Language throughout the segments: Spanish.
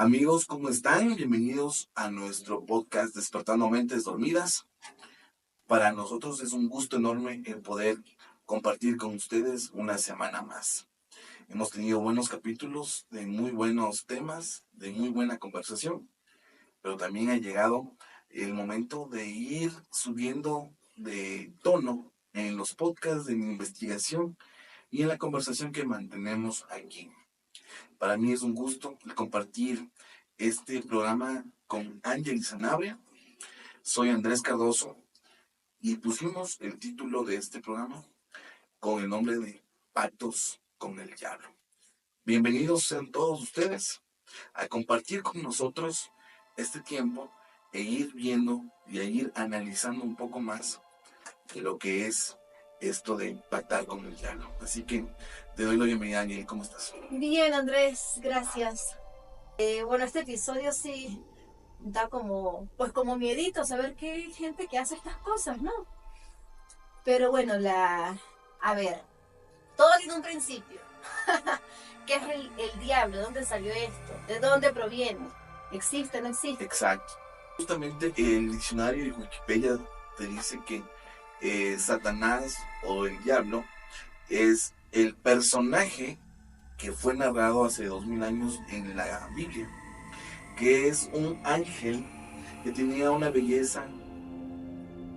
Amigos, ¿cómo están? Bienvenidos a nuestro podcast Despertando Mentes Dormidas. Para nosotros es un gusto enorme el poder compartir con ustedes una semana más. Hemos tenido buenos capítulos de muy buenos temas, de muy buena conversación, pero también ha llegado el momento de ir subiendo de tono en los podcasts de mi investigación y en la conversación que mantenemos aquí. Para mí es un gusto compartir este programa con Ángel Sanabria. Soy Andrés Cardoso y pusimos el título de este programa con el nombre de Pactos con el Diablo. Bienvenidos sean todos ustedes a compartir con nosotros este tiempo e ir viendo y a ir analizando un poco más de lo que es esto de pactar con el diablo. Así que te doy la bienvenida, Ángel. ¿Cómo estás? Bien, Andrés, gracias. Bueno, este episodio sí da como miedito saber que hay gente que hace estas cosas, ¿no? Pero bueno, a ver, todo tiene un principio. ¿Qué es el diablo? ¿De dónde salió esto? ¿De dónde proviene? ¿Existe o no existe? Exacto. Justamente el diccionario de Wikipedia te dice que Satanás o el diablo es el personaje que fue narrado hace 2000 años en la Biblia, que es un ángel que tenía una belleza,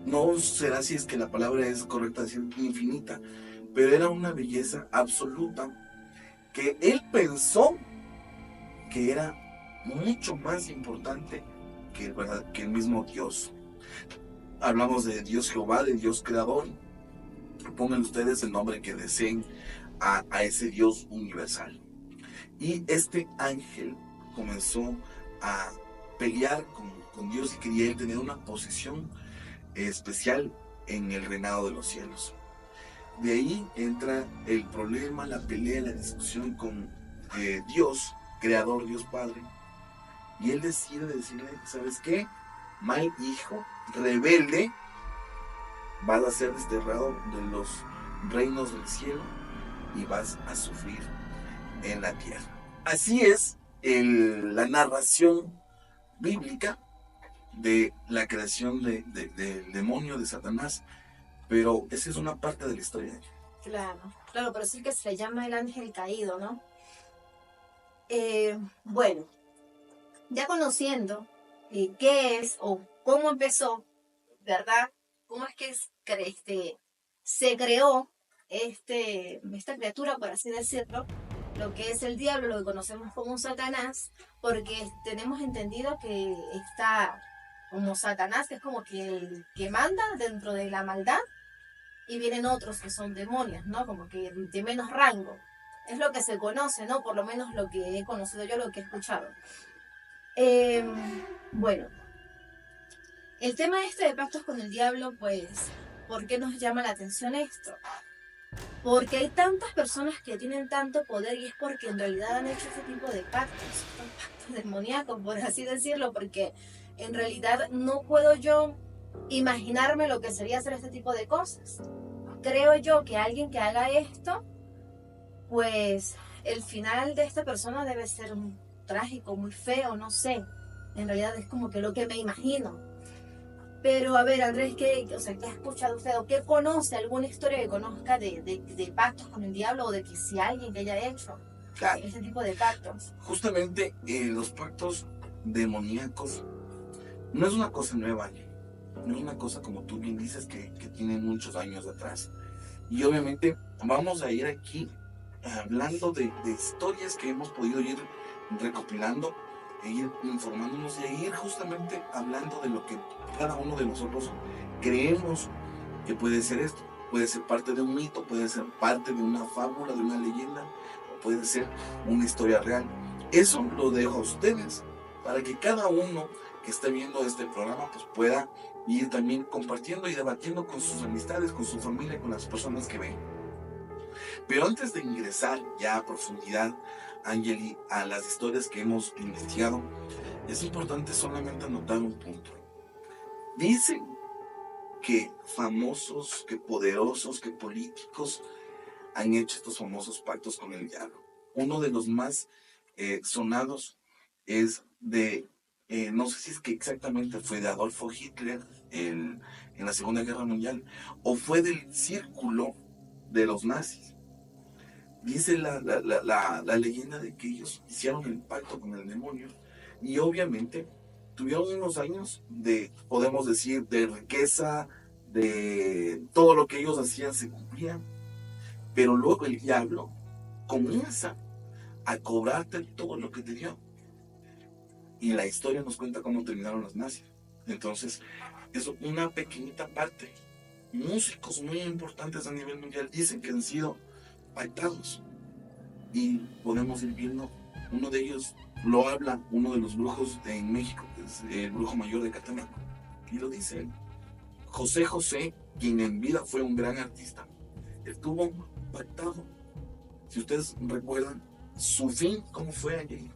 no será si es que la palabra es correcta decir infinita, pero era una belleza absoluta que él pensó que era mucho más importante que el mismo Dios. Hablamos de Dios Jehová, de Dios creador. Pongan ustedes el nombre que deseen a ese Dios universal. Y este ángel comenzó a pelear con Dios y quería tener una posición especial en el reinado de los cielos. De ahí entra el problema, la pelea, la discusión con Dios, creador, Dios Padre. Y él decide decirle, ¿sabes qué? Mal hijo, rebelde, vas a ser desterrado de los reinos del cielo y vas a sufrir en la tierra. Así es la narración bíblica de la creación del demonio de Satanás, pero esa es una parte de la historia. Claro, pero sí que se le llama el ángel caído, ¿no? Bueno, ya conociendo qué es o cómo empezó, ¿verdad? ¿Cómo es que se creó esta criatura, por así decirlo? Lo que es el diablo, lo que conocemos como Satanás, porque tenemos entendido que está como Satanás, que es como que el que manda dentro de la maldad, y vienen otros que son demonios, ¿no? Como que de menos rango. Es lo que se conoce, ¿no? Por lo menos lo que he conocido yo, lo que he escuchado. Bueno, el tema de pactos con el diablo, pues, ¿por qué nos llama la atención esto? Porque hay tantas personas que tienen tanto poder y es porque en realidad han hecho este tipo de pactos, estos pactos demoníacos, por así decirlo, porque en realidad no puedo yo imaginarme lo que sería hacer este tipo de cosas. Creo yo que alguien que haga esto, pues el final de esta persona debe ser trágico, muy feo, no sé. En realidad es como que lo que me imagino. Pero a ver, Andrés, ¿qué ha escuchado usted o qué conoce alguna historia que conozca de pactos con el diablo o de que si alguien que haya hecho Claro. ese tipo de pactos? Justamente los pactos demoníacos no es una cosa nueva, no es una cosa como tú bien dices que tiene muchos años atrás. Y obviamente vamos a ir aquí hablando de historias que hemos podido ir recopilando e ir informándonos y ir justamente hablando de lo que cada uno de nosotros creemos que puede ser esto. Puede ser parte de un mito, puede ser parte de una fábula, de una leyenda, o puede ser una historia real. Eso lo dejo a ustedes para que cada uno que esté viendo este programa pues pueda ir también compartiendo y debatiendo con sus amistades, con su familia, con las personas que ven. Pero antes de ingresar ya a profundidad, Angeli, a las historias que hemos investigado, es importante solamente anotar un punto. Dicen que famosos, que poderosos, que políticos han hecho estos famosos pactos con el diablo. Uno de los más sonados es de, no sé si es que exactamente fue de Adolfo Hitler en la Segunda Guerra Mundial, o fue del círculo de los nazis. Dice la leyenda de que ellos hicieron el pacto con el demonio y obviamente tuvieron unos años de, podemos decir, de riqueza, de todo lo que ellos hacían se cumplía, pero luego el diablo comienza a cobrarte todo lo que te dio. Y la historia nos cuenta cómo terminaron los nazis. Entonces, es una pequeñita parte. Músicos muy importantes a nivel mundial dicen que han sido pactados. Y podemos ir viendo, uno de ellos lo habla uno de los brujos en México, que es el brujo mayor de Catemaco. Y lo dice él. José José, quien en vida fue un gran artista, estuvo pactado. Si ustedes recuerdan, su fin, ¿cómo fue allí?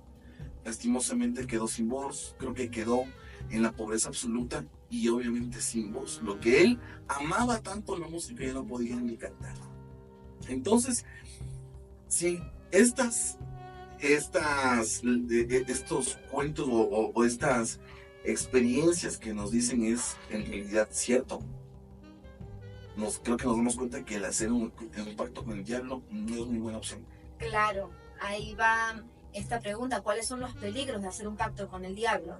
Lastimosamente quedó sin voz, creo que quedó en la pobreza absoluta y obviamente sin voz. Lo que él amaba tanto la música ya no podía ni cantar. Entonces, si estos cuentos o estas experiencias que nos dicen es en realidad cierto, creo que nos damos cuenta que el hacer un pacto con el diablo no es muy buena opción. Claro, ahí va esta pregunta, ¿cuáles son los peligros de hacer un pacto con el diablo?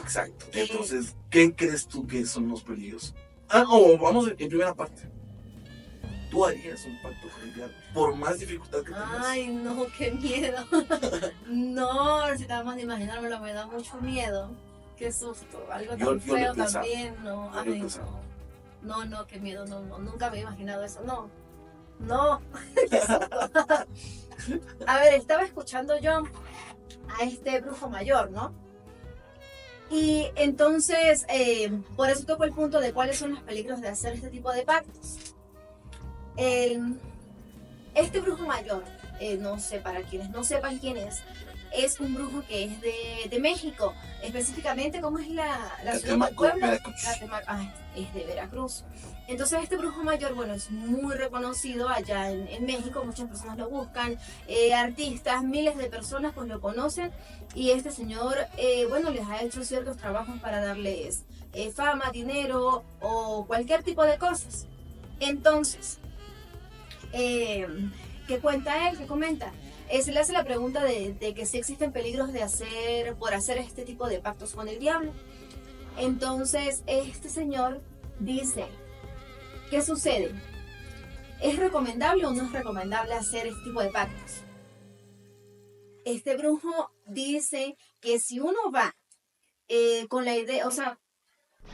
Exacto. Entonces, ¿qué crees tú que son los peligros? Vamos en primera parte. ¿Tú harías un pacto con el diablo? Por más dificultad que tengas. Ay, no, qué miedo. No, si nada más de imaginármelo me da mucho miedo. Qué susto. Algo tan feo también, no. Ay, no. No, qué miedo, no, nunca me he imaginado eso, no. No. A ver, estaba escuchando yo a este brujo mayor, ¿no? Y entonces, por eso toco el punto de cuáles son los peligros de hacer este tipo de pactos. Este brujo mayor, no sé, para quienes no sepan quién es un brujo que es de México, específicamente, ¿cómo es la ciudad del pueblo? Es de Veracruz. Entonces este brujo mayor, bueno, es muy reconocido allá en México, muchas personas lo buscan, artistas, miles de personas pues lo conocen, y este señor, bueno, les ha hecho ciertos trabajos para darles fama, dinero o cualquier tipo de cosas. Entonces, ¿qué cuenta él? ¿Qué comenta? Se le hace la pregunta de que si existen peligros por hacer este tipo de pactos con el diablo. Entonces, este señor dice, ¿qué sucede? ¿Es recomendable o no es recomendable hacer este tipo de pactos? Este brujo dice que si uno va con la idea, o sea,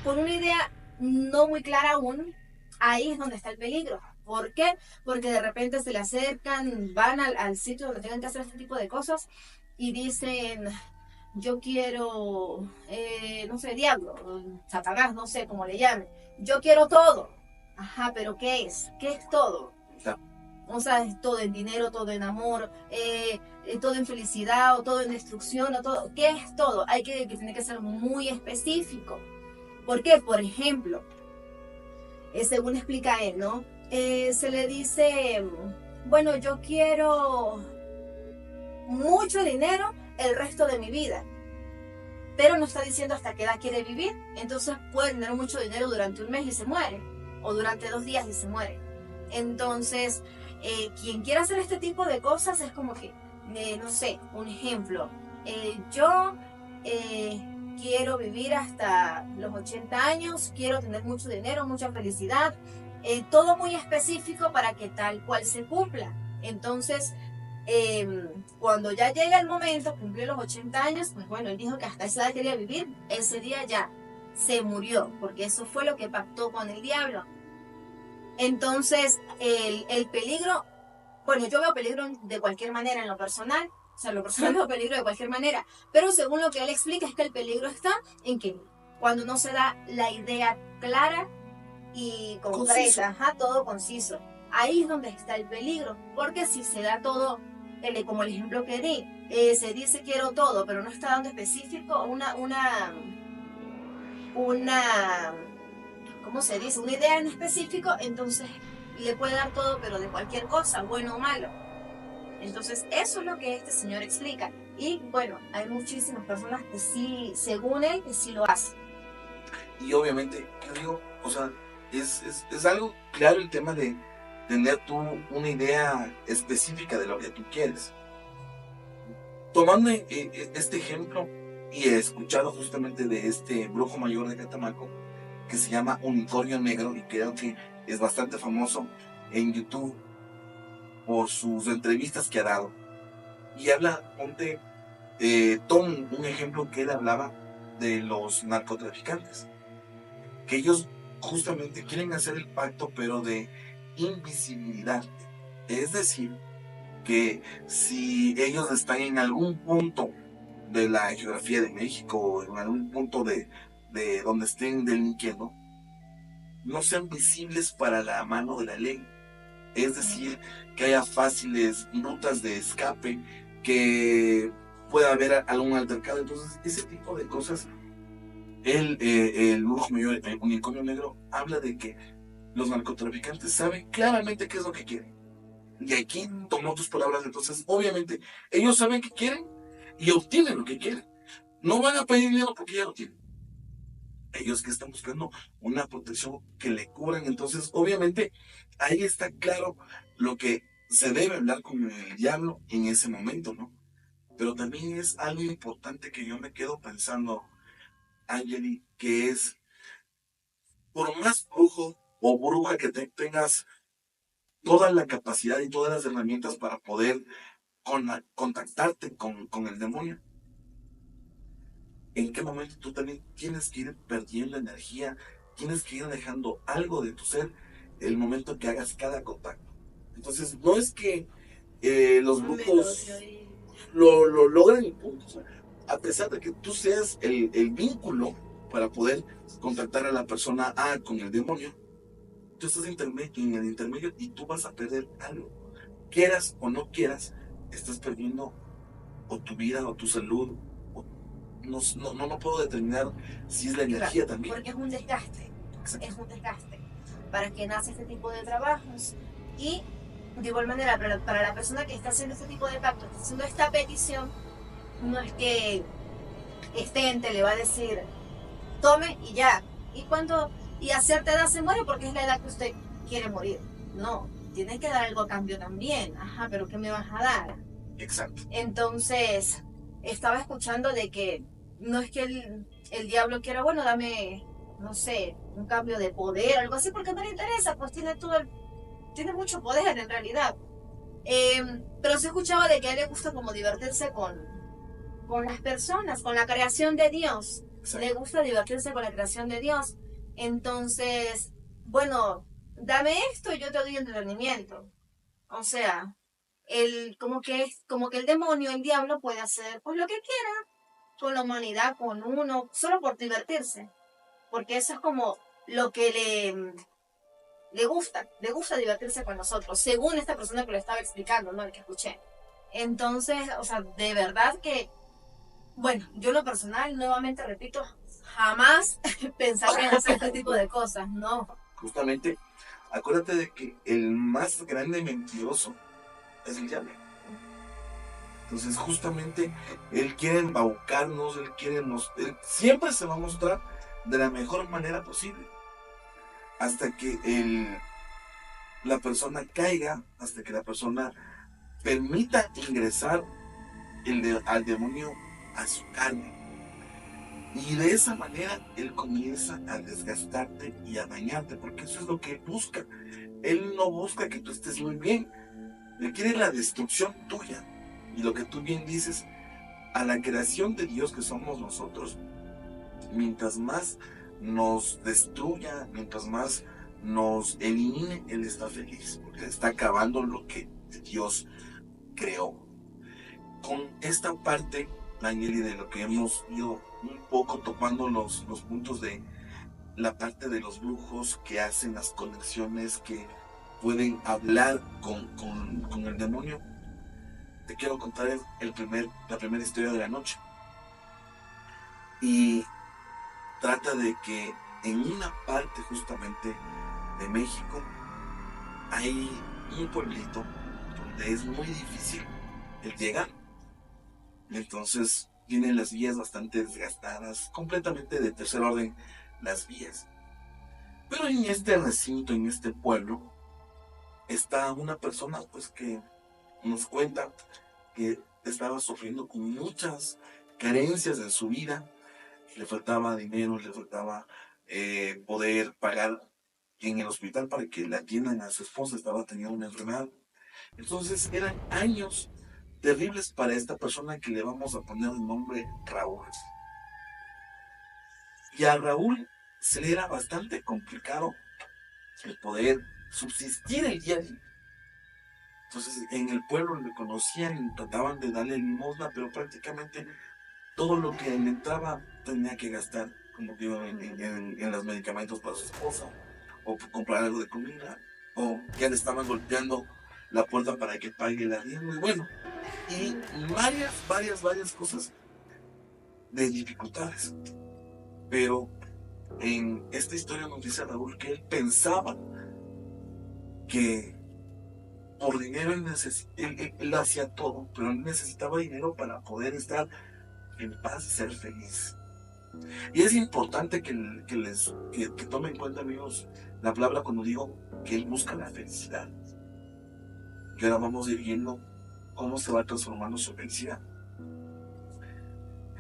con una idea no muy clara aún, ahí es donde está el peligro. ¿Por qué? Porque de repente se le acercan, van al sitio donde tengan que hacer este tipo de cosas y dicen, yo quiero, no sé, diablo, Satanás, no sé cómo le llamen, yo quiero todo. Ajá, pero ¿qué es? ¿Qué es todo? O sea, es todo en dinero, todo en amor, todo en felicidad, o todo en destrucción, o todo. ¿Qué es todo? Que tiene que ser muy específico. ¿Por qué? Por ejemplo, según explica él, ¿no? Se le dice, bueno, yo quiero mucho dinero el resto de mi vida, pero no está diciendo hasta qué edad quiere vivir. Entonces puede tener mucho dinero durante un mes y se muere, o durante 2 días y se muere. Entonces, quien quiera hacer este tipo de cosas es como que, no sé, un ejemplo, yo quiero vivir hasta los 80 años, quiero tener mucho dinero, mucha felicidad, todo muy específico para que tal cual se cumpla. Entonces, cuando ya llega el momento, cumplió los 80 años, pues bueno, él dijo que hasta esa edad quería vivir, ese día ya se murió, porque eso fue lo que pactó con el diablo. Entonces, el peligro, bueno, yo veo peligro de cualquier manera en lo personal, o sea, en lo personal veo peligro de cualquier manera, pero según lo que él explica es que el peligro está en que cuando no se da la idea clara y concreta, ajá, todo conciso, ahí es donde está el peligro, porque si se da todo, como el ejemplo que di, se dice quiero todo, pero no está dando específico ¿cómo se dice? Una idea en específico, entonces le puede dar todo, pero de cualquier cosa, bueno o malo. Entonces, eso es lo que este señor explica. Y bueno, hay muchísimas personas que sí, según él, que sí lo hacen. Y obviamente, yo digo, o sea, es algo claro el tema de tener tú una idea específica de lo que tú quieres. Tomando este ejemplo, y he escuchado justamente de este brujo mayor de Catemaco, que se llama Unicornio Negro, y creo que es bastante famoso en YouTube por sus entrevistas que ha dado. Y habla, ponte, Tom, un ejemplo que él hablaba de los narcotraficantes, que ellos justamente quieren hacer el pacto, pero de invisibilidad. Es decir, que si ellos están en algún punto de la geografía de México o en algún punto de donde estén delinquiendo, no sean visibles para la mano de la ley. Es decir, que haya fáciles rutas de escape, que pueda haber algún altercado. Entonces, ese tipo de cosas, el brujo mayor, el unicornio negro, habla de que los narcotraficantes saben claramente qué es lo que quieren. Y aquí tomó tus palabras, entonces, obviamente, ellos saben qué quieren y obtienen lo que quieren. No van a pedir dinero porque ya lo tienen. Ellos que están buscando una protección que le cubran, entonces, obviamente, ahí está claro lo que se debe hablar con el diablo en ese momento, ¿no? Pero también es algo importante que yo me quedo pensando, Angeli, que es, por más brujo o bruja que tengas toda la capacidad y todas las herramientas para poder contactarte con el demonio, en qué momento tú también tienes que ir perdiendo energía, tienes que ir dejando algo de tu ser el momento que hagas cada contacto. Entonces, no es que los brujos lo logran y punto. O sea, a pesar de que tú seas el vínculo para poder contactar a la persona A con el demonio, tú estás en el intermedio y tú vas a perder algo. Quieras o no quieras, estás perdiendo o tu vida o tu salud. O no puedo determinar si es la energía también. Porque es un desgaste. Exacto. Es un desgaste para quien hace este tipo de trabajos. Y de igual manera, para la persona que está haciendo este tipo de pacto, está haciendo esta petición, no es que este ente le va a decir, tome y ya. Y a cierta edad se muere porque es la edad que usted quiere morir. No, tienes que dar algo a cambio también. Ajá, pero ¿qué me vas a dar? Exacto. Entonces, estaba escuchando de que no es que el diablo quiera, bueno, dame, no sé, un cambio de poder, algo así, porque no le interesa, pues tiene mucho poder en realidad. Pero se escuchaba de que a él le gusta como divertirse con las personas, con la creación de Dios. Exacto. Le gusta divertirse con la creación de Dios. Entonces, bueno, dame esto y yo te doy entretenimiento. O sea, como que el demonio, el diablo puede hacer pues lo que quiera con la humanidad, con uno, solo por divertirse. Porque eso es como lo que le gusta divertirse con nosotros, según esta persona que lo estaba explicando, ¿no? El que escuché. Entonces, o sea, de verdad que, bueno, yo en lo personal, nuevamente repito, jamás pensaría en hacer este tipo de cosas, ¿no? Justamente, acuérdate de que el más grande mentiroso es el diablo. Entonces, justamente, él quiere embaucarnos, él siempre se va a mostrar de la mejor manera posible. Hasta que la persona caiga, hasta que la persona permita ingresar al demonio a su carne. Y de esa manera él comienza a desgastarte y a dañarte, porque eso es lo que él busca. Él no busca que tú estés muy bien, él quiere la destrucción tuya. Y lo que tú bien dices, a la creación de Dios que somos nosotros, mientras más nos destruya, mientras más nos elimine, Él está feliz, porque está acabando lo que Dios creó. Con esta parte, Daniel, y de lo que hemos ido un poco topando los puntos de la parte de los brujos que hacen las conexiones, que pueden hablar con el demonio, te quiero contar la primera historia de la noche. Y trata de que en una parte justamente de México hay un pueblito donde es muy difícil el llegar. Entonces tienen las vías bastante desgastadas, completamente de tercer orden las vías. Pero en este recinto, en este pueblo, está una persona pues que nos cuenta que estaba sufriendo con muchas carencias en su vida. Le faltaba dinero, le faltaba poder pagar en el hospital para que la atiendan a su esposa, estaba teniendo una enfermedad. Entonces eran años terribles para esta persona que le vamos a poner el nombre Raúl. Y a Raúl se le era bastante complicado el poder subsistir el día a día. Entonces en el pueblo le conocían y trataban de darle limosna, pero prácticamente todo lo que le entraba tenía que gastar, como digo, en los medicamentos para su esposa, o comprar algo de comida, o ya le estaban golpeando la puerta para que pague el arriendo, y bueno, y varias cosas de dificultades. Pero en esta historia nos dice Raúl que él pensaba que por dinero él hacía todo, pero él necesitaba dinero para poder estar en paz y ser feliz. Y es importante que tomen en cuenta, amigos, la palabra cuando digo que él busca la felicidad. Que ahora vamos a ir viendo cómo se va transformando su felicidad.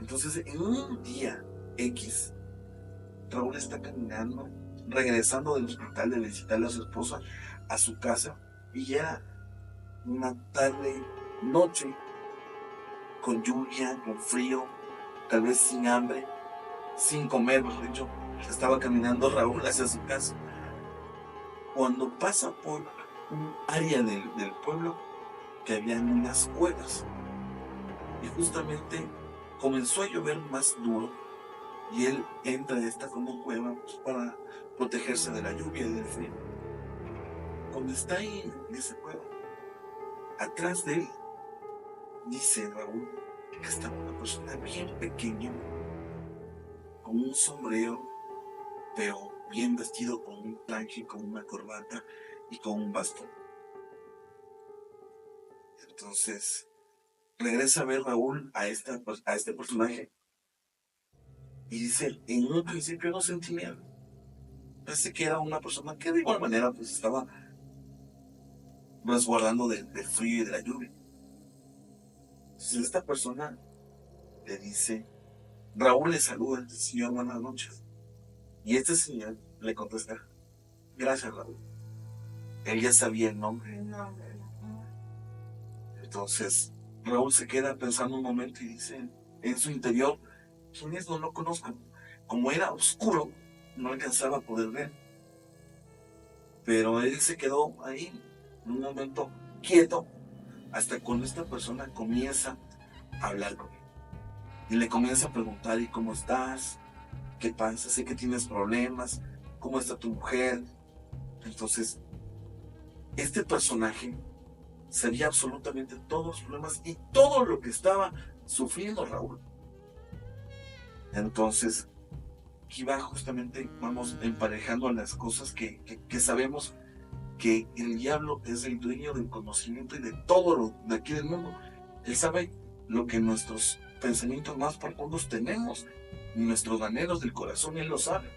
Entonces, en un día X, Raúl está caminando, regresando del hospital de visitarle a su esposa a su casa, y era una tarde, noche, con lluvia, con frío, tal vez sin hambre, sin comer, mejor dicho. Estaba caminando Raúl hacia su casa. Cuando pasa por un área del pueblo que había unas cuevas, y justamente comenzó a llover más duro, y él entra a esta como cueva pues, para protegerse de la lluvia y del frío. Cuando está ahí en esa cueva, atrás de él, dice Raúl que estaba una persona bien pequeña, con un sombrero, pero bien vestido, con un traje, con una corbata y con un bastón. Entonces regresa a ver Raúl a este personaje y dice, en un principio no sentí miedo. Pensé que era una persona que de igual manera pues estaba resguardando del frío y de la lluvia. Entonces esta persona le dice, Raúl le saluda, señor, buenas noches. Y este señor le contesta, gracias Raúl. Él ya sabía el nombre. Entonces Raúl se queda pensando un momento y dice, en su interior, ¿quién es? No lo conozco. Como era oscuro, no alcanzaba a poder ver. Pero él se quedó ahí, en un momento quieto, hasta cuando esta persona comienza a hablar con él. Y le comienza a preguntar, ¿y cómo estás? ¿Qué pasa? Sé que tienes problemas. ¿Cómo está tu mujer? Entonces, este personaje sabía absolutamente todos los problemas y todo lo que estaba sufriendo Raúl. Entonces, aquí va justamente, vamos emparejando las cosas que sabemos que el diablo es el dueño del conocimiento y de todo lo de aquí del mundo. Él sabe lo que nuestros pensamientos más profundos tenemos, nuestros anhelos del corazón, él lo sabe.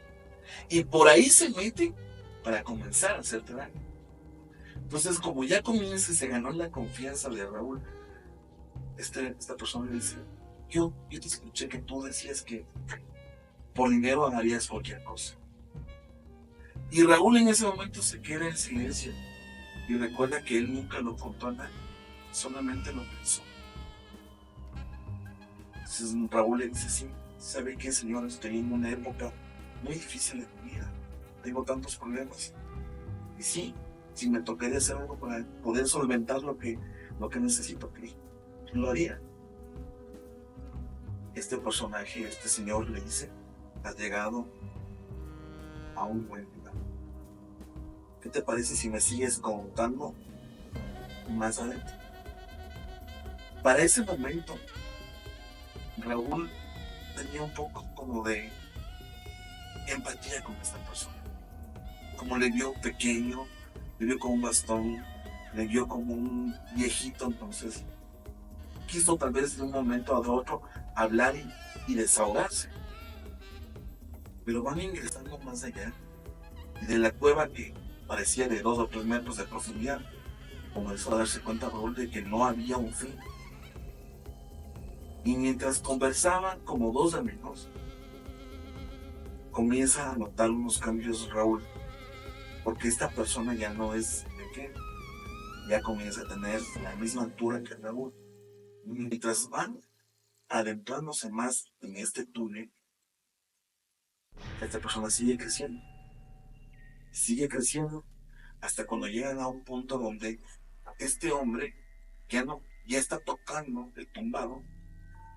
Y por ahí se mete para comenzar a hacerte daño. Entonces, como ya comienza y se ganó la confianza de Raúl, esta persona le dice, yo te escuché que tú decías que por dinero harías cualquier cosa. Y Raúl en ese momento se queda en silencio y recuerda que él nunca lo contó a nadie, solamente lo pensó. Entonces Raúl le dice, sí, sabe que señor, estoy en una época muy difícil de mi vida, tengo tantos problemas. Y sí, si me tocaría hacer algo para poder solventar lo que necesito, lo haría. Este personaje, este señor le dice, has llegado a un buen lugar. ¿Qué te parece si me sigues contando más adentro? Para ese momento, Raúl tenía un poco como de empatía con esta persona. Como le vio pequeño, le vio con un bastón, le vio como un viejito, entonces quiso tal vez de un momento a otro hablar y desahogarse. Pero van ingresando más allá y de la cueva que parecía de 2 o 3 metros de profundidad, comenzó a darse cuenta Raúl de que no había un fin. Y mientras conversaban como dos amigos, comienza a notar unos cambios Raúl, porque esta persona ya no es pequeña, ya comienza a tener la misma altura que Raúl. Mientras van adentrándose más en este túnel, esta persona sigue creciendo, hasta cuando llegan a un punto donde este hombre ya está tocando el tumbado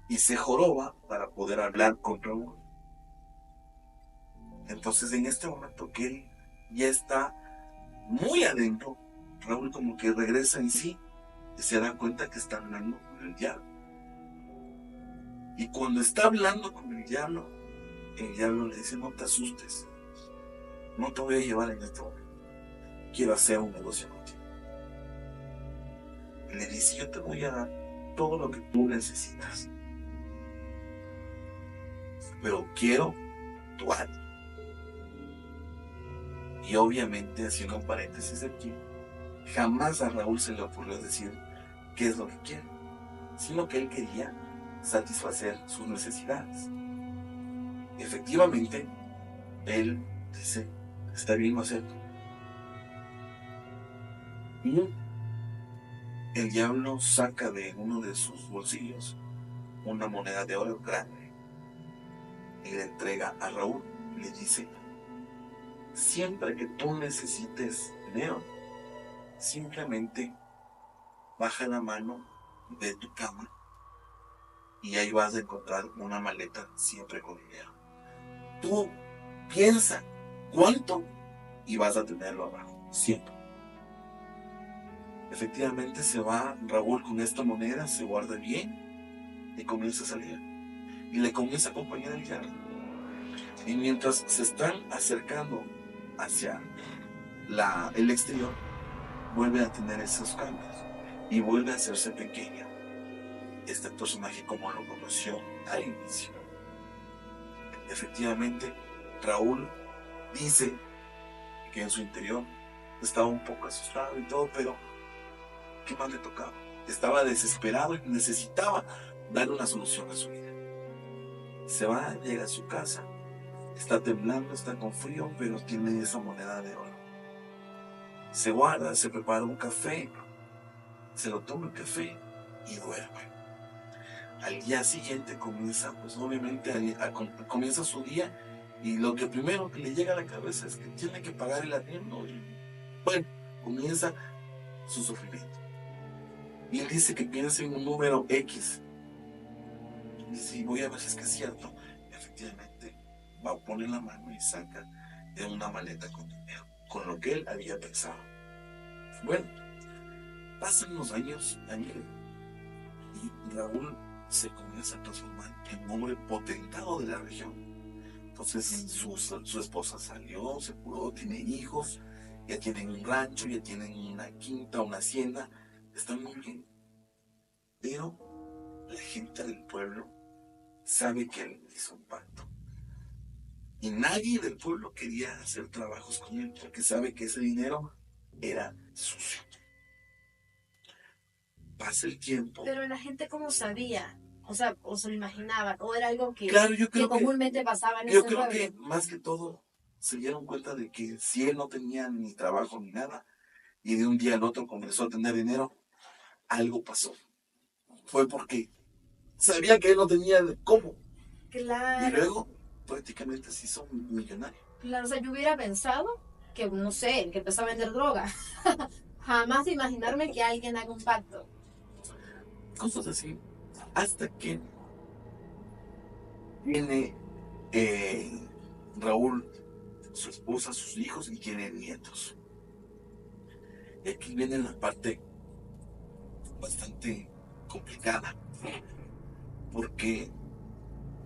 y se joroba para poder hablar con Raúl. Entonces en este momento que él ya está muy adentro, Raúl como que regresa en sí y se da cuenta que está hablando con el diablo. Y cuando está hablando con el diablo le dice: no te asustes, no te voy a llevar en este momento, quiero hacer un negocio contigo. Y le dice: yo te voy a dar todo lo que tú necesitas, pero quiero tu alma. Y obviamente, haciendo un paréntesis aquí, jamás a Raúl se le ocurrió decir qué es lo que quiere, sino que él quería satisfacer sus necesidades. Efectivamente, él dice: está bien, lo acepto. Y el diablo saca de uno de sus bolsillos una moneda de oro grande y le entrega a Raúl y le dice: siempre que tú necesites dinero, simplemente baja la mano de tu cama y ahí vas a encontrar una maleta siempre con dinero. Tú piensa cuánto y vas a tenerlo abajo, siempre. Efectivamente se va Raúl con esta moneda, se guarda bien y comienza a salir. Y le comienza a acompañar el diablo. Y mientras se están acercando hacia el exterior, vuelve a tener esos cambios y vuelve a hacerse pequeño. Este personaje como lo conoció al inicio. Efectivamente, Raúl dice que en su interior estaba un poco asustado y todo, pero ¿qué más le tocaba? Estaba desesperado y necesitaba dar una solución a su vida. Se va, llega a su casa, está temblando, está con frío, pero tiene esa moneda de oro. Se guarda, se prepara un café, se lo toma el café y duerme. Al día siguiente comienza, pues obviamente, comienza su día y lo que primero que le llega a la cabeza es que tiene que pagar el arriendo. Y bueno, comienza su sufrimiento. Y él dice que piensa en un número X. Y dice: voy a ver si es que es cierto. Efectivamente, va a poner la mano y saca de una maleta con dinero, con lo que él había pensado. Bueno, pasan los años, y Raúl se comienza a transformar en un hombre potentado de la región. Entonces su esposa salió, se curó, tiene hijos, ya tienen un rancho, ya tienen una quinta, una hacienda, están muy bien. Pero la gente del pueblo sabe que él hizo un pacto. Y nadie del pueblo quería hacer trabajos con él porque sabe que ese dinero era sucio. Pasa el tiempo. Pero la gente, ¿cómo sabía? O sea, o se lo imaginaba, o era algo que, claro, que comúnmente pasaba en yo ese creo pueblo. que más que todo se dieron cuenta de que si él no tenía ni trabajo ni nada y de un día al otro comenzó a tener dinero, algo pasó. Fue porque sabía que él no tenía cómo. Claro. Y luego prácticamente se hizo un millonario. Claro, o sea, yo hubiera pensado que, no sé, que empezó a vender droga. Jamás de imaginarme que alguien haga un pacto. Cosas así. Hasta que viene Raúl, su esposa, sus hijos y tiene nietos. Y aquí viene la parte bastante complicada. Porque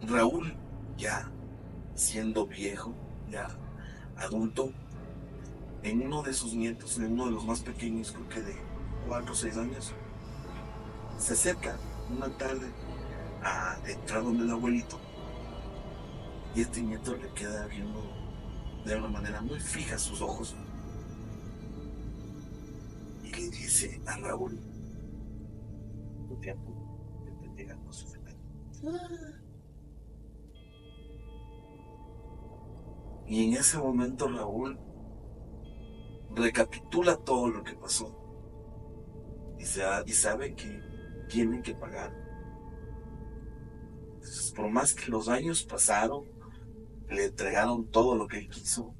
Raúl, ya siendo viejo, ya adulto, en uno de sus nietos, en uno de los más pequeños, creo que de 4 o 6 años, se acerca una tarde a entrar donde el abuelito, y este nieto le queda viendo de una manera muy fija sus ojos y le dice a Raúl: tu tiempo está llegando a su final. Y en ese momento Raúl recapitula todo lo que pasó y sabe que tiene que pagar. Entonces, por más que los años pasaron, le entregaron todo lo que él quiso,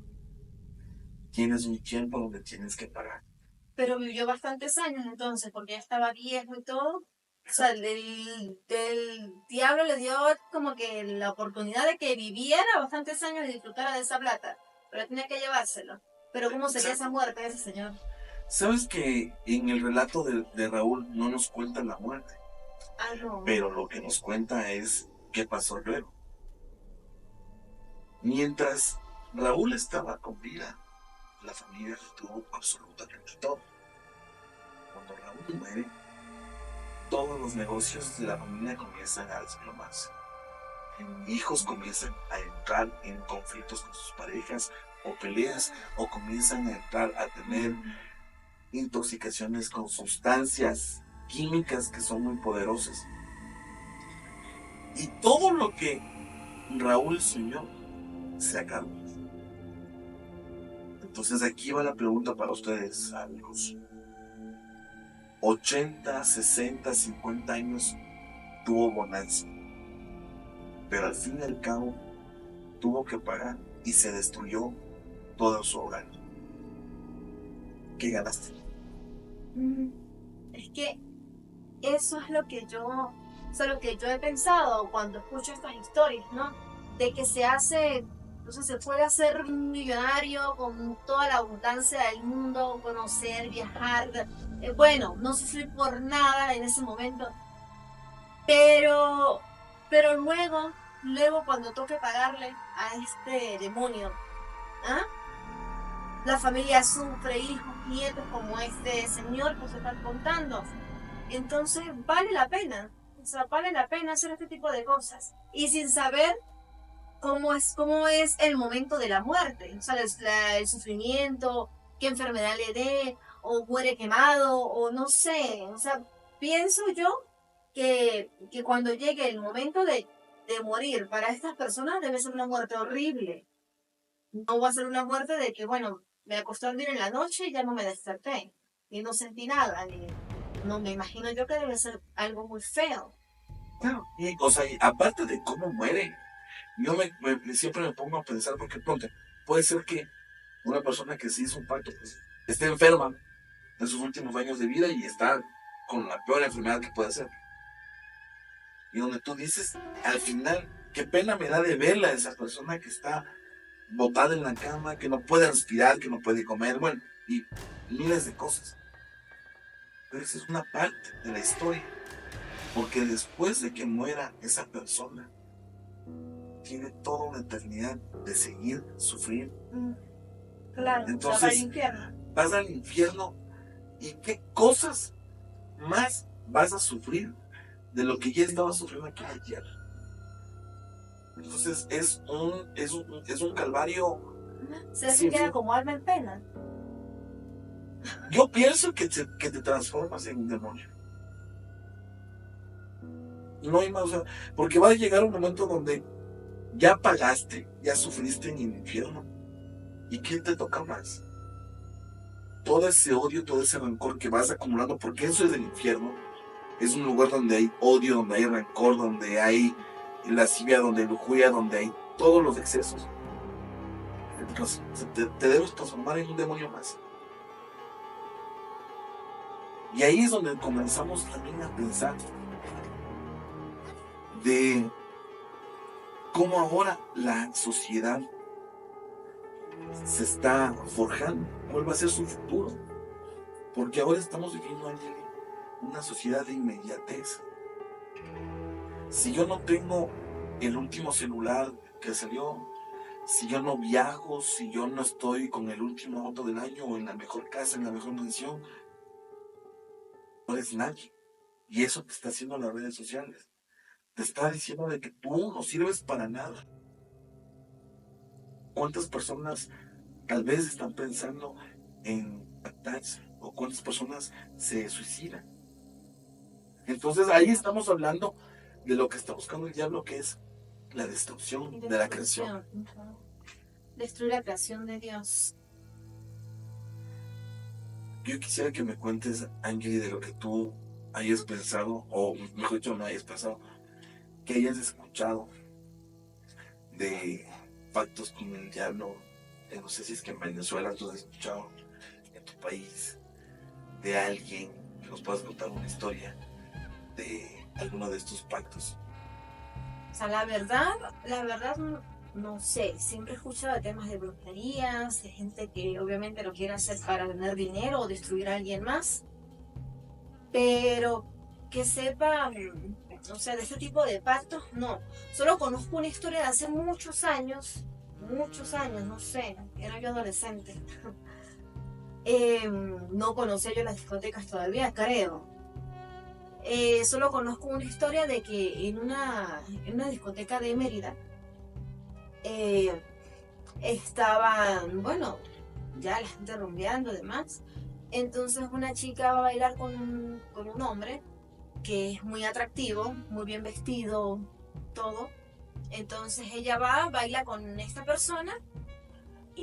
tienes un tiempo donde tienes que pagar. Pero vivió bastantes años entonces, porque ya estaba viejo y todo. O sea, del diablo le dio como que la oportunidad de que viviera bastantes años y disfrutara de esa plata. Pero tenía que llevárselo. Pero ¿cómo sería esa muerte de ese señor? Sabes que en el relato de Raúl no nos cuenta la muerte, No. pero lo que nos cuenta es qué pasó luego. Mientras Raúl estaba con vida, la familia tuvo absolutamente todo. Cuando Raúl muere, todos los negocios de la familia comienzan a desplomarse. Hijos comienzan a entrar en conflictos con sus parejas o peleas, o comienzan a entrar a tener intoxicaciones con sustancias químicas que son muy poderosas. Y todo lo que Raúl soñó se acabó. Entonces aquí va la pregunta para ustedes, amigos. 80, 60, 50 años tuvo bonanza, pero al fin y al cabo tuvo que pagar y se destruyó todo su hogar. ¿Qué ganaste? Es que eso es lo que lo que yo he pensado cuando escucho estas historias, ¿no? De que entonces se puede hacer millonario con toda la abundancia del mundo, conocer, viajar. Bueno, no sufrir por nada en ese momento, pero, pero luego cuando toque pagarle a este demonio, ¿ah? La familia sufre, hijos, nietos, como este señor que se está contando. Entonces vale la pena, o sea, vale la pena hacer este tipo de cosas. Y sin saber cómo es el momento de la muerte, o sea, el sufrimiento, qué enfermedad le dé, o muere quemado, o no sé, o sea, pienso yo que cuando llegue el momento de morir para estas personas debe ser una muerte horrible. No va a ser una muerte de que, bueno, me acosté a dormir en la noche y ya no me desperté, y no sentí nada, no me imagino yo que debe ser algo muy feo. Claro. Y, o sea, aparte de cómo muere, yo siempre me pongo a pensar, porque ponte, puede ser que una persona que sí hizo un pacto, pues, esté enferma en sus últimos años de vida y está con la peor enfermedad que puede ser. Y donde tú dices, al final, qué pena me da de verla a esa persona que está botada en la cama, que no puede respirar, que no puede comer, bueno, y miles de cosas. Pero esa es una parte de la historia, porque después de que muera esa persona, tiene toda una eternidad de seguir sufrir. Claro, entonces, va al infierno. Vas al infierno, y qué cosas más vas a sufrir de lo que ya estabas sufriendo aquí en la tierra. Entonces es un calvario. Se queda como alma en pena. Yo pienso que te transformas en un demonio. No hay más, o sea, porque va a llegar un momento donde ya pagaste, ya sufriste en el infierno. ¿Y quién te toca más? Todo ese odio, todo ese rencor que vas acumulando, porque eso es el infierno. Es un lugar donde hay odio, donde hay rencor, donde hay lascivia, donde hay lujuria, donde hay todos los excesos. Entonces, te debes transformar en un demonio más. Y ahí es donde comenzamos también a pensar de cómo ahora la sociedad se está forjando, cuál va a ser su futuro. Porque ahora estamos viviendo, Ángel, una sociedad de inmediatez. Si yo no tengo el último celular que salió, si yo no viajo, si yo no estoy con el último auto del año o en la mejor casa, en la mejor mansión, no eres nadie. Y eso te está haciendo las redes sociales. Te está diciendo de que tú no sirves para nada. ¿Cuántas personas tal vez están pensando en matarse? ¿O cuántas personas se suicidan? Entonces ahí estamos hablando de lo que está buscando el diablo, que es la destrucción de la creación. Ujú. Destruir la creación de Dios. Yo quisiera que me cuentes, Angie, de lo que tú hayas pensado, o mejor dicho, no hayas pensado, que hayas escuchado de pactos con el diablo. No sé si es que en Venezuela tú has escuchado, en tu país, de alguien que nos puedas contar una historia de alguno de estos pactos. O sea, la verdad no sé. Siempre he escuchado de temas de brujerías, de gente que obviamente lo quiere hacer para tener dinero o destruir a alguien más. Pero que sepa, o sea, de este tipo de pactos, no. Solo conozco una historia de hace muchos años, no sé, era yo adolescente. No conocía yo las discotecas todavía, creo. Solo conozco una historia de que en una discoteca de Mérida eh, estaban, bueno, ya la gente rumbeando y demás. Entonces una chica va a bailar con un hombre que es muy atractivo, muy bien vestido, todo. Entonces ella va, baila con esta persona,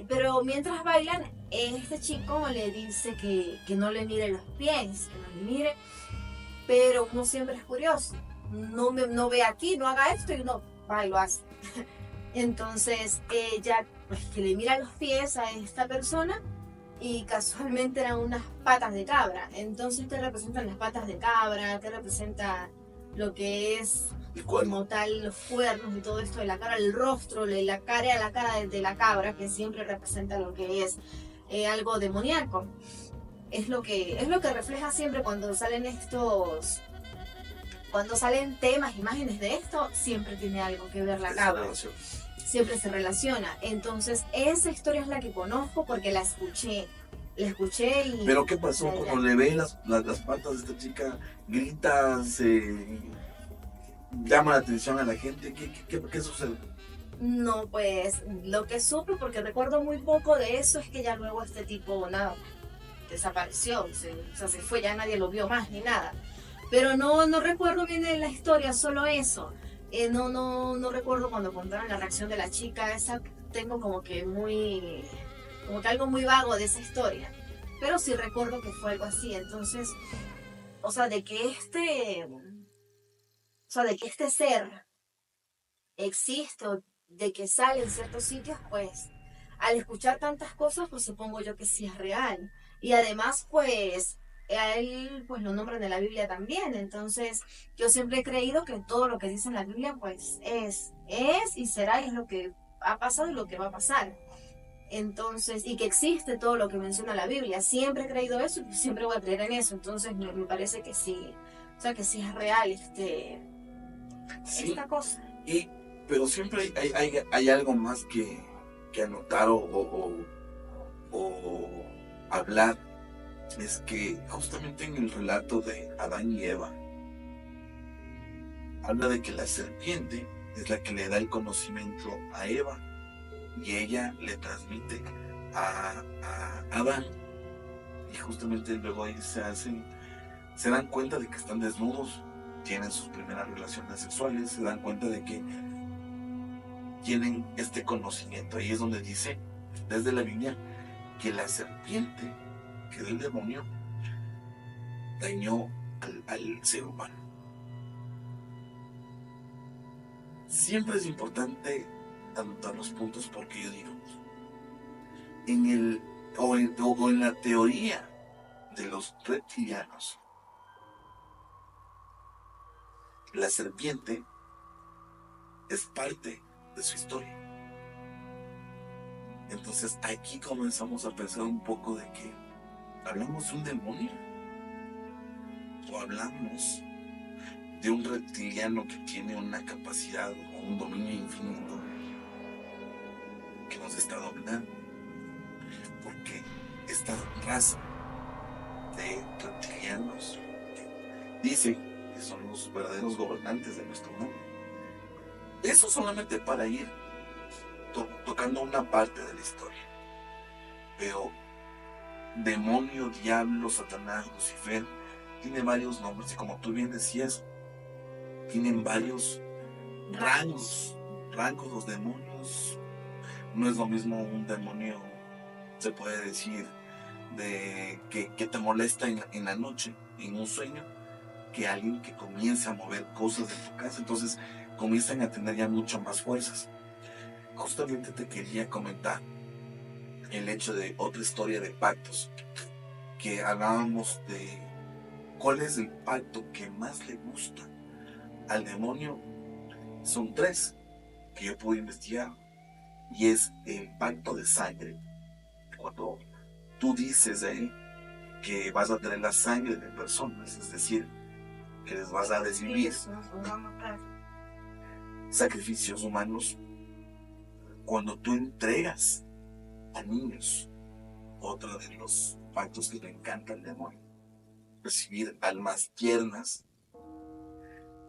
pero mientras bailan, este chico le dice que no le mire los pies, que no le mire, pero uno siempre es curioso. No ve aquí, no haga esto y uno va y lo hace. Entonces ella pues, que le mira los pies a esta persona y casualmente eran unas patas de cabra. Entonces, ¿qué representan las patas de cabra? ¿Qué representa lo que es como tal los cuernos y todo esto de la cara, el rostro, la cara de la cabra, que siempre representa lo que es algo demoníaco? Es lo que refleja siempre cuando salen temas, imágenes de esto, siempre tiene algo que ver la cabra. Siempre se relaciona. Entonces, esa historia es la que conozco porque la escuché. La escuché y... ¿Pero qué pasó? Cuando le ve las patas de esta chica, grita, se llama la atención a la gente. ¿Qué sucede? No, pues lo que supe, porque recuerdo muy poco de eso, es que ya luego este tipo, nada, desapareció. O sea, se fue, ya nadie lo vio más ni nada. Pero no recuerdo bien de la historia, solo eso. No recuerdo cuando contaron la reacción de la chica, esa tengo como que algo muy vago de esa historia. Pero sí recuerdo que fue algo así. Entonces, o sea, de que este ser existe o de que sale en ciertos sitios, pues al escuchar tantas cosas, pues supongo yo que sí es real. Y además, pues a él pues lo nombran en la Biblia también. Entonces, yo siempre he creído que todo lo que dice en la Biblia, pues es y será y es lo que ha pasado y lo que va a pasar. Entonces, y que existe todo lo que menciona la Biblia. Siempre he creído eso y siempre voy a creer en eso. Entonces, me parece que sí, o sea, que sí es real Sí, esta cosa. pero siempre hay algo más que anotar o hablar. Es que justamente en el relato de Adán y Eva, habla de que la serpiente es la que le da el conocimiento a Eva y ella le transmite a Adán. Y justamente luego ahí se dan cuenta de que están desnudos, tienen sus primeras relaciones sexuales, se dan cuenta de que tienen este conocimiento. Ahí es donde dice, desde la Biblia, que la serpiente, que del demonio, dañó al ser humano. Siempre es importante anotar los puntos porque yo digo, en la teoría de los reptilianos, la serpiente es parte de su historia. Entonces aquí comenzamos a pensar un poco de que hablamos de un demonio o hablamos de un reptiliano que tiene una capacidad o un dominio infinito que nos está dominando, porque esta raza de reptilianos dice que son los verdaderos gobernantes de nuestro mundo. Eso solamente para ir tocando una parte de la historia. Pero demonio, diablo, Satanás, Lucifer, tiene varios nombres y como tú bien decías, tienen varios rangos los demonios. No es lo mismo un demonio, se puede decir, que te molesta en la noche, en un sueño, que alguien que comienza a mover cosas de tu casa. Entonces comienzan a tener ya mucho más fuerzas. Justamente te quería comentar el hecho de otra historia de pactos, que hablábamos de cuál es el pacto que más le gusta al demonio. Son 3 que yo pude investigar, y es el pacto de sangre. Cuando tú dices a él que vas a tener la sangre de personas, es decir, que les vas a desvivir, sacrificios humanos. Cuando tú entregas a niños, otro de los pactos que le encanta al demonio, recibir almas tiernas.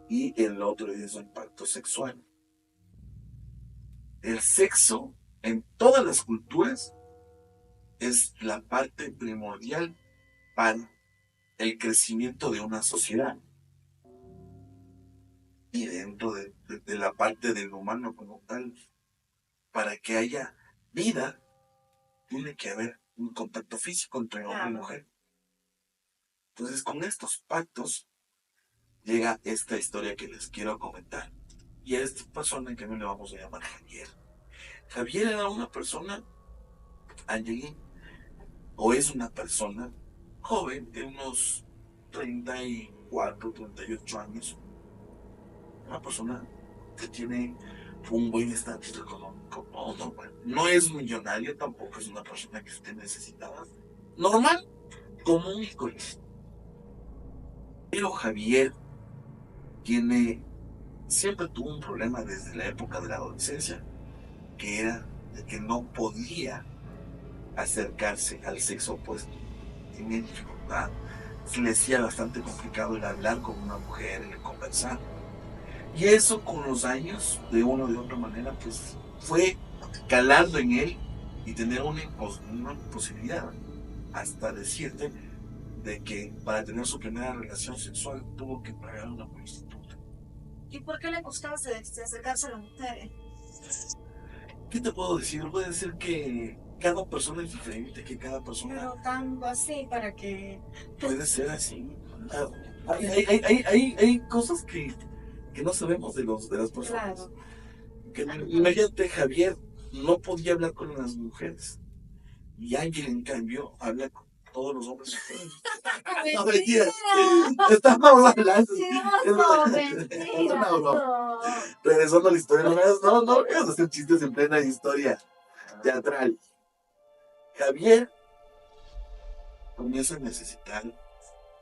Y el otro es el pacto sexual. El sexo en todas las culturas es la parte primordial para el crecimiento de una sociedad. Y dentro de la parte del humano como tal, para que haya vida, tiene que haber un contacto físico entre hombre y mujer. Entonces, con estos pactos llega esta historia que les quiero comentar. Y a esta persona que no le vamos a llamar Javier. Javier era una persona, Angelín, o es una persona joven de unos 34, 38 años. Una persona que tiene un buen estatus económico. No es millonario, tampoco es una persona que esté necesitada. Normal, común y corriente. Pero Javier siempre tuvo un problema desde la época de la adolescencia, que era de que no podía acercarse al sexo opuesto. Tenía dificultad. Se le hacía bastante complicado el hablar con una mujer, el conversar. Y eso con los años, de una o de otra manera, pues fue calando en él y tener una imposibilidad. Hasta decirte de que para tener su primera relación sexual tuvo que pagar una prostituta. ¿Y por qué le gustaba acercarse a las mujeres? ¿Qué te puedo decir? Puedo decir que cada persona es diferente, que cada persona... Pero tanto así para que... Puede ser así. Hay cosas que no sabemos de las personas. Claro. Imagínate, Javier no podía hablar con las mujeres. Y Ángel, en cambio, habla con todos los hombres. No, mentira. Estamos hablando. Mentira. Regresando a la historia, no vamos a hacer chistes en plena historia teatral. Javier comienza a necesitar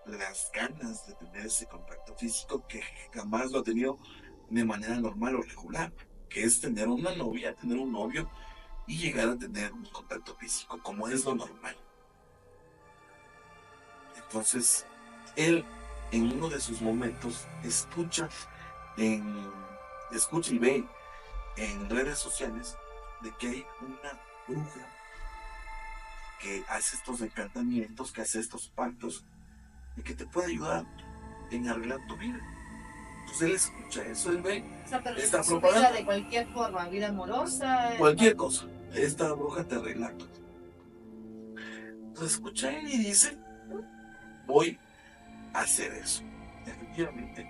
las ganas de tener ese contacto físico que jamás lo ha tenido de manera normal o regular, que es tener una novia, tener un novio y llegar a tener un contacto físico como es lo normal. Entonces, él en uno de sus momentos escucha y ve en redes sociales de que hay una bruja que hace estos encantamientos, que hace estos pactos y que te puede ayudar en arreglar tu vida. Entonces él escucha eso, él ve esta propaganda de cualquier forma, vida amorosa, cualquier cosa, esta bruja te arregla todo. Entonces escucha él y dice, voy a hacer eso. Efectivamente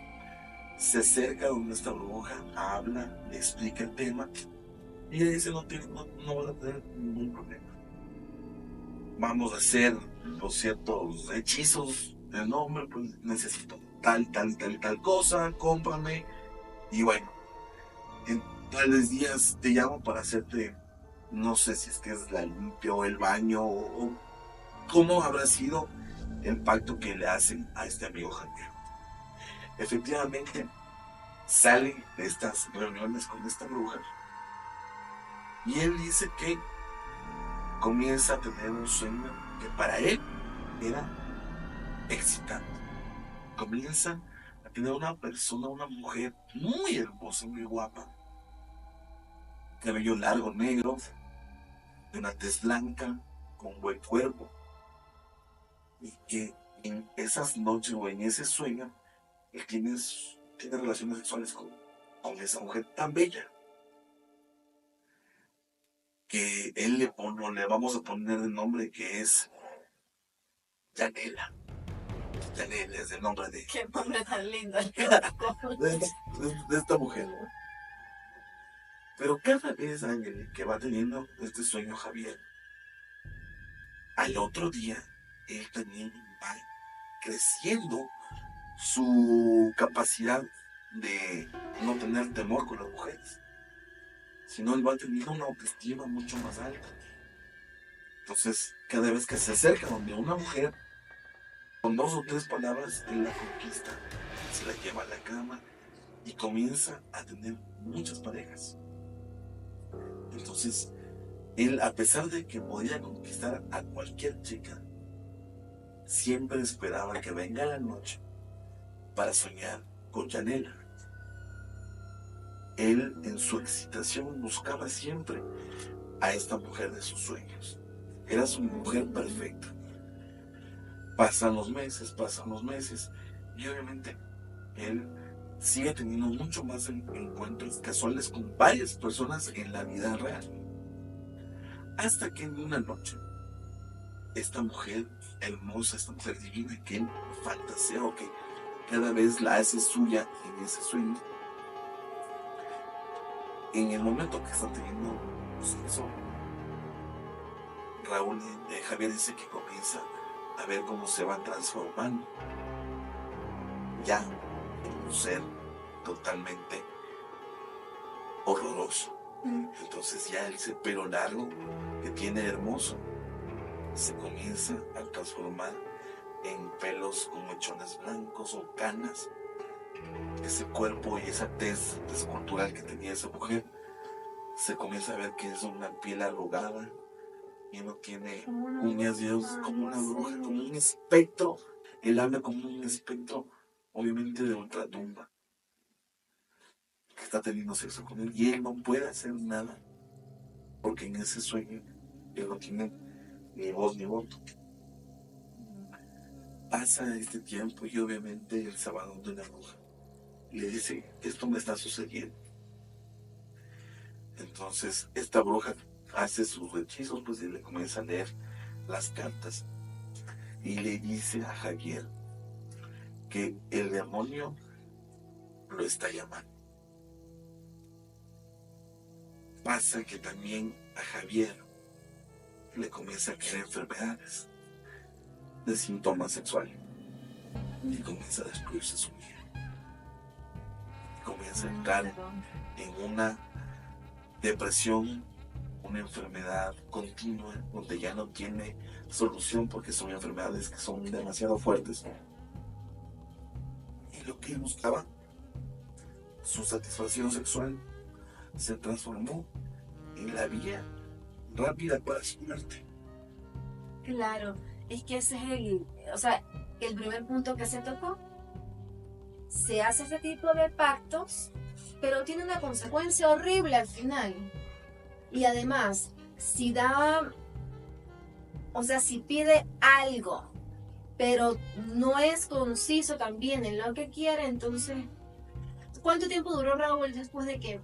se acerca donde esta bruja, habla, le explica el tema y ella dice, no vas a tener ningún problema. Vamos a hacer los ciertos hechizos del nombre, pues necesito tal cosa, cómprame. Y bueno, en tales días te llamo para hacerte, no sé si es que es la limpia o el baño o cómo habrá sido el pacto que le hacen a este amigo Javier. Efectivamente, salen de estas reuniones con esta bruja y él dice que comienza a tener un sueño que para él era excitante. Comienza a a tener una persona, una mujer muy hermosa, muy guapa, cabello largo, negro, de una tez blanca, con buen cuerpo, y que en esas noches o en ese sueño, él tiene relaciones sexuales con esa mujer tan bella, que él le vamos a poner el nombre que es Yanela. Yanela es el nombre de, Qué nombre tan lindo. de esta mujer. Pero cada vez, Ángel, que va teniendo este sueño Javier, al otro día, él también va creciendo su capacidad de no tener temor con las mujeres, sino él va teniendo una autoestima mucho más alta. Entonces, cada vez que se acerca donde una mujer, con 2 o 3 palabras, él la conquista, se la lleva a la cama y comienza a tener muchas parejas. Entonces, él, a pesar de que podía conquistar a cualquier chica, siempre esperaba que venga la noche para soñar con Yanela. Él, en su excitación, buscaba siempre a esta mujer de sus sueños. Era su mujer perfecta. Pasan los meses, y obviamente él sigue teniendo mucho más encuentros casuales con varias personas en la vida real. Hasta que en una noche, esta mujer hermosa, esta mujer divina que él fantasea o que cada vez la hace suya en ese sueño, en el momento que están teniendo sexo, Javier dice que comienza a ver cómo se va transformando ya en un ser totalmente horroroso. Entonces ya ese pelo largo que tiene hermoso se comienza a transformar en pelos con mechones blancos o canas. Ese cuerpo y esa tez escultural que tenía esa mujer se comienza a ver que es una piel arrugada y no tiene uñas y dedos, como una bruja, como un espectro. Él habla como un espectro, obviamente de ultratumba, que está teniendo sexo con él y él no puede hacer nada porque en ese sueño él no tiene ni voz ni voto. Pasa este tiempo y obviamente el sábado de la bruja le dice: esto me está sucediendo. Entonces esta bruja hace sus hechizos, pues, y le comienza a leer las cartas y le dice a Javier que el demonio lo está llamando. Pasa que también a Javier le comienza a caer enfermedades de síntomas sexuales y comienza a destruirse su vida. Comienza a entrar en una depresión, una enfermedad continua donde ya no tiene solución porque son enfermedades que son demasiado fuertes. Y lo que él buscaba, su satisfacción sexual, se transformó en la vía rápida para su muerte. Claro, es que ese es el primer punto que se tocó. Se hace este tipo de pactos, pero tiene una consecuencia horrible al final. Y además, si pide algo, pero no es conciso también en lo que quiere, entonces, ¿cuánto tiempo duró Raúl después de que,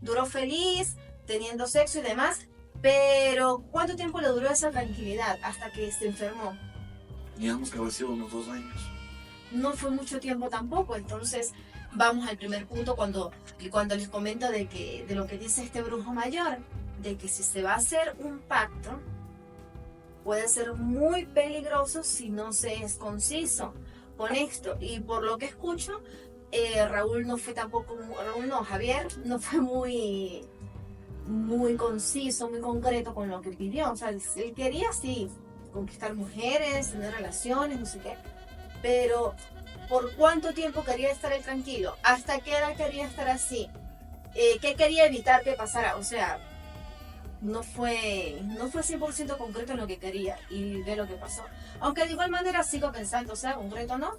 duró feliz, teniendo sexo y demás, pero ¿cuánto tiempo le duró esa tranquilidad hasta que se enfermó? Digamos que había sido unos 2 años. No fue mucho tiempo tampoco, entonces vamos al primer punto cuando les comento de lo que dice este brujo mayor, de que si se va a hacer un pacto, puede ser muy peligroso si no se es conciso con esto. Y por lo que escucho, Javier no fue muy conciso, muy concreto con lo que pidió. O sea, él quería, sí, conquistar mujeres, tener relaciones, no sé qué. Pero, ¿por cuánto tiempo quería estar él tranquilo? ¿Hasta qué edad quería estar así? ¿Qué quería evitar que pasara? O sea, no fue 100% concreto en lo que quería y ve lo que pasó. Aunque de igual manera sigo pensando, o sea, concreto no,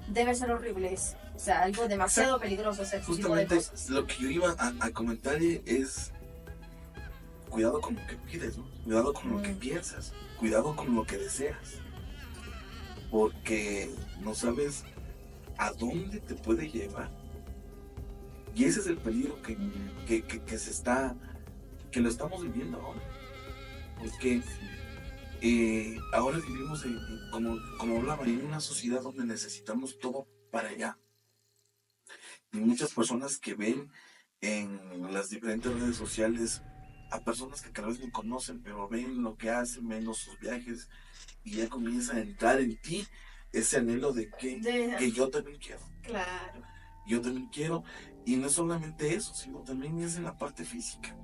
debe ser horrible eso. O sea, algo demasiado peligroso ese tipo de Justamente cosas. lo que yo iba a comentar es cuidado con lo que pides, ¿no? Cuidado con lo que piensas, cuidado con lo que deseas, porque no sabes a dónde te puede llevar. Y ese es el peligro que se está, que lo estamos viviendo ahora. Porque ahora vivimos como hablaba, en una sociedad donde necesitamos todo para allá. Y muchas personas que ven en las diferentes redes sociales a personas que tal vez no conocen, pero ven lo que hacen, ven sus viajes, y ya comienza a entrar en ti ese anhelo de que yo también quiero. Claro. Yo también quiero, y no es solamente eso, sino también es en la parte física.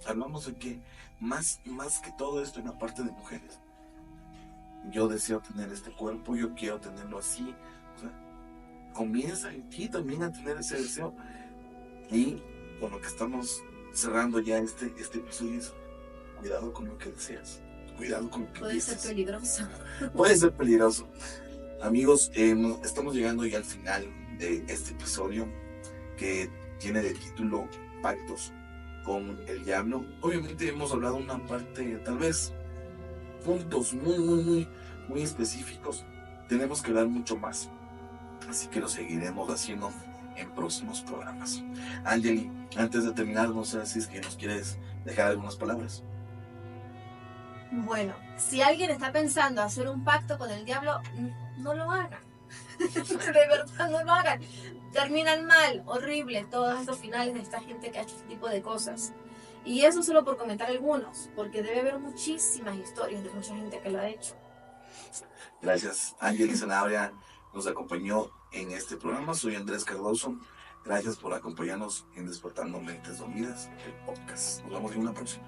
Hablamos de que más que todo esto en la parte de mujeres. Yo deseo tener este cuerpo, yo quiero tenerlo así. O sea, comienza en ti también a tener ese deseo. Y con lo que estamos cerrando ya este episodio es cuidado con lo que deseas. Cuidado con lo que Puede ser peligroso. Puede ser peligroso. Amigos, estamos llegando ya al final de este episodio que tiene de título Pactos con el Diablo. Obviamente hemos hablado una parte, tal vez puntos muy específicos. Tenemos que dar mucho más, así que lo seguiremos haciendo en próximos programas. Angeli, antes de terminar, no sé si es que nos quieres dejar algunas palabras. Bueno, si alguien está pensando hacer un pacto con el diablo, no lo hagan. De verdad, no lo hagan. Terminan mal, horrible, todos estos finales de esta gente que ha hecho este tipo de cosas. Y eso solo por comentar algunos, porque debe haber muchísimas historias de mucha gente que lo ha hecho. Gracias, Angeli Sanabria nos acompañó en este programa. Soy Andrés Cardoso. Gracias por acompañarnos en Despertando Mentes Dormidas, el podcast. Nos vemos en una próxima.